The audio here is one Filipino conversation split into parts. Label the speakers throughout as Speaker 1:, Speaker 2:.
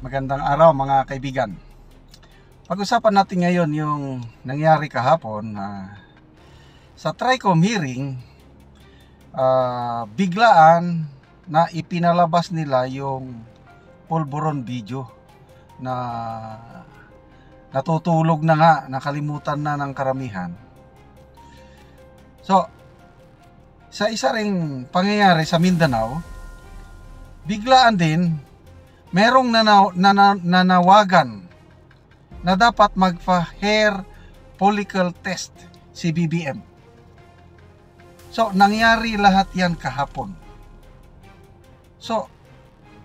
Speaker 1: Magandang araw mga kaibigan. Pag-usapan natin ngayon yung nangyari kahapon sa TRICOM hearing. Biglaan na ipinalabas nila yung pulburon video na natutulog na nga, nakalimutan na ng karamihan. So, sa isa ring pangyayari sa Mindanao, biglaan din merong nanawagan na dapat magpa-hair follicle test si BBM. So, nangyari lahat yan kahapon. So,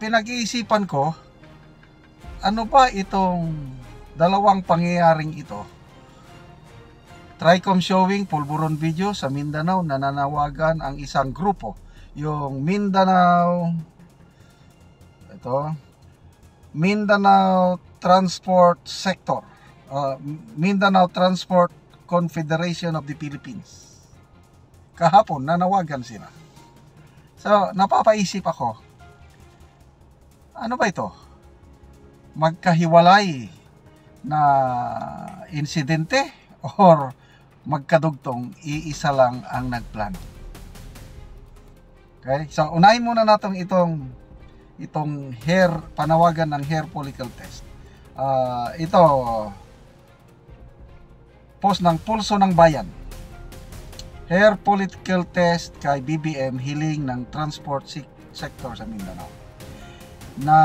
Speaker 1: pinag-iisipan ko, ano ba itong dalawang pangyayaring ito? TRICOM showing pulburon video sa Mindanao, nananawagan ang isang grupo, yung Mindanao Transport Sector, Mindanao Transport Confederation of the Philippines. Kahapon nanawagan sila. So napapaisip ako, ano ba ito? Magkahiwalay na insidente or magkadugtong iisa lang ang nagplano? Okay, so unahin muna natin itong panawagan ng hair follicle test. Ito post ng Pulso ng Bayan. Hair follicle test kay BBM, hiling ng transport sector sa Mindanao. Na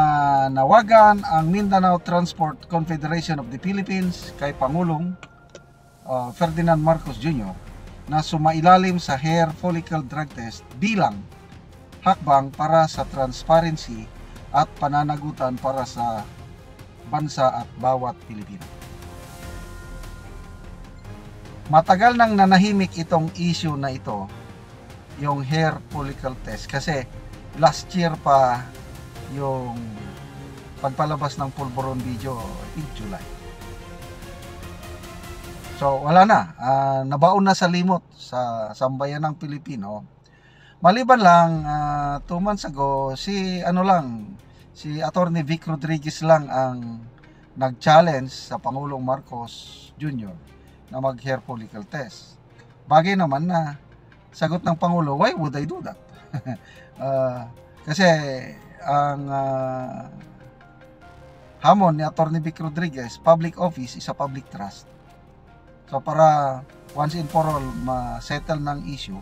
Speaker 1: nawagan ang Mindanao Transport Confederation of the Philippines kay Pangulong Ferdinand Marcos Jr. na sumailalim sa hair follicle drug test bilang hakbang para sa transparency at pananagutan para sa bansa at bawat Pilipino. Matagal nang nanahimik itong issue na ito, yung hair follicle test, kasi last year pa yung pagpalabas ng pulburon video in July. So wala na, nabaon na sa limot sa sambayan ng Pilipino. Maliban lang 2 months ago, si Attorney Vic Rodriguez lang ang nag-challenge sa Pangulong Marcos Jr. na mag-hair follicle test. Bagay naman na sagot ng Pangulo, why would I do that? Kasi ang hamon ni Attorney Vic Rodriguez, public office is a public trust. So para once and for all ma-settle ng issue,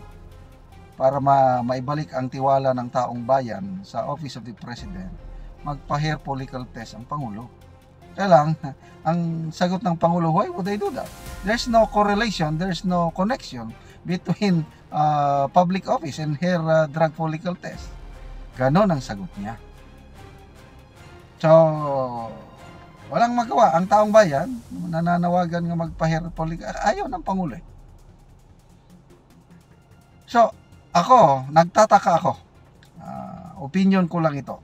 Speaker 1: para maibalik ang tiwala ng taong bayan sa Office of the President, magpa-hair follicle test ang Pangulo. Kaya lang, ang sagot ng Pangulo, why would I do that? There's no correlation, there's no connection between public office and hair drug follicle test. Ganon ang sagot niya. So, walang magawa. Ang taong bayan, nananawagan nga magpa-hair follicle, ayaw ng Pangulo. So, nagtataka ako. Opinion ko lang ito.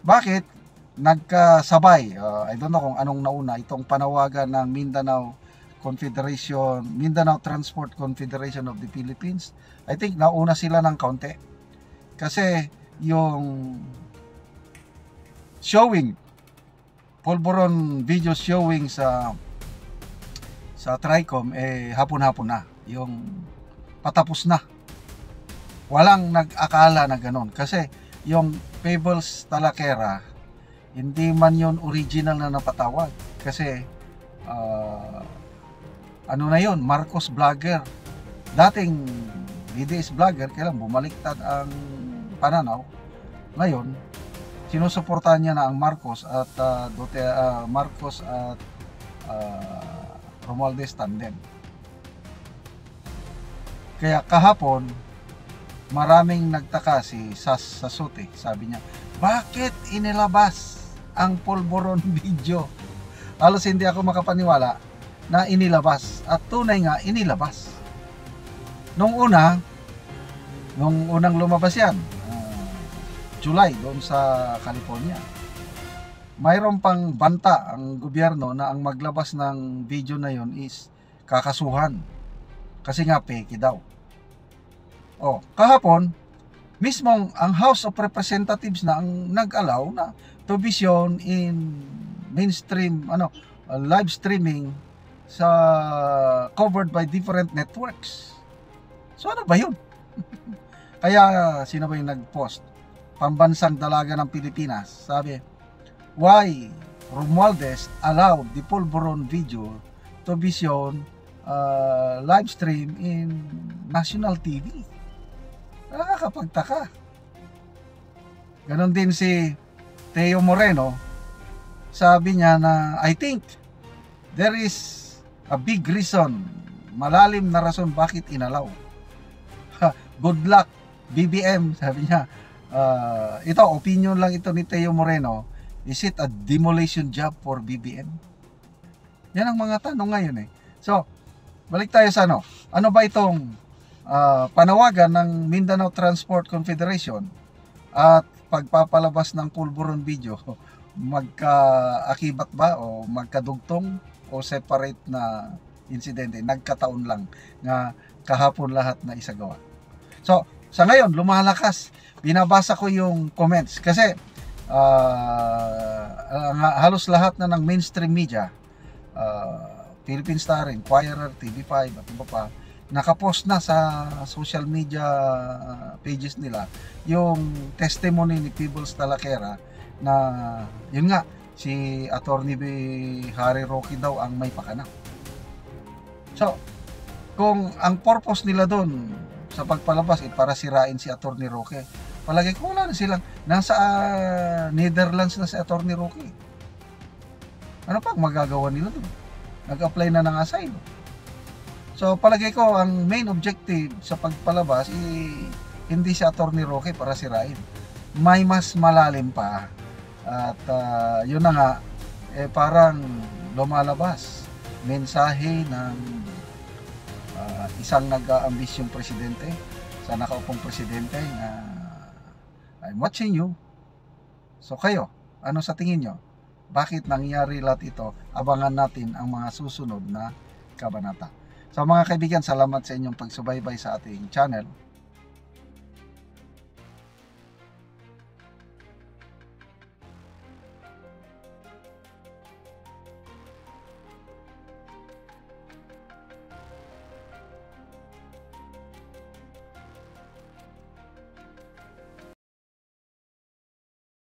Speaker 1: Bakit nagkasabay? I don't know kung anong nauna, itong panawagan ng Mindanao Transport Confederation of the Philippines. I think nauna sila ng kaunti. Kasi yung showing, pulburon video showing sa TRICOM, hapon-hapon na. Yung patapos na. Walang nag-akala na ganon. Kasi yung Fables Talakera, hindi man yun original na napatawag. Kasi ano na yun, Marcos vlogger. Dating DDS vlogger, kailan bumaliktad ang pananaw. Ngayon, sinusuportahan niya na ang Marcos at Romualdez tandem. Kaya kahapon, maraming nagtaka si Sasuti. Sabi niya, bakit inilabas ang pulburon video? Halos hindi ako makapaniwala na inilabas. At tunay nga, inilabas. Nung unang lumabas yan, July, doon sa California, mayroon pang banta ang gobyerno na ang maglabas ng video na yon is kakasuhan. Kasi nga peke daw. Kahapon, mismong ang House of Representatives na ang nag-allow na to be shown in mainstream live streaming sa covered by different networks. So ano ba yun? Kaya sino ba yung nag-post? Pambansang dalaga ng Pilipinas. Sabi, why Romualdez allowed the Pulburon video to be shown live stream in national TV. Nakakapagtaka. Ganon din si Teo Moreno. Sabi niya na, I think there is a big reason, malalim na rason bakit inalaw. Good luck, BBM, sabi niya. Ito, opinion lang ito ni Teo Moreno. Is it a demolition job for BBM? Yan ang mga tanong ngayon eh. So, balik tayo sa ano. Ano ba itong panawagan ng Mindanao Transport Confederation at pagpapalabas ng Pulburon video? Magkaakibat ba o magkadugtong o separate na insidente? Nagkataon lang na kahapon lahat na isagawa. So, sa ngayon, lumalakas. Binabasa ko yung comments kasi halos lahat na ng mainstream media, Philippine Star, Inquirer, TV5 at iba pa, nakapost na sa social media pages nila yung testimony ni Peebles Talaquera na yun nga, si Attorney Harry Roque daw ang may pakana. So, kung ang purpose nila doon sa pagpalabas para sirain si Attorney Roque, palagi ko wala na silang nasa Netherlands na si Attorney Roque. Ano pang magagawa nila doon? Nag-apply na ng asylum. So palagi ko ang main objective sa pagpalabas hindi si Attorney Roque para sirain. May mas malalim pa. At yun na nga, parang lumalabas mensahe ng isang nag-aambisyong presidente sa nakaupong presidente na I'm watching you. So kayo, ano sa tingin nyo? Bakit nangyari lahat ito? Abangan natin ang mga susunod na kabanata. So mga kaibigan, salamat sa inyong pagsubaybay sa ating channel.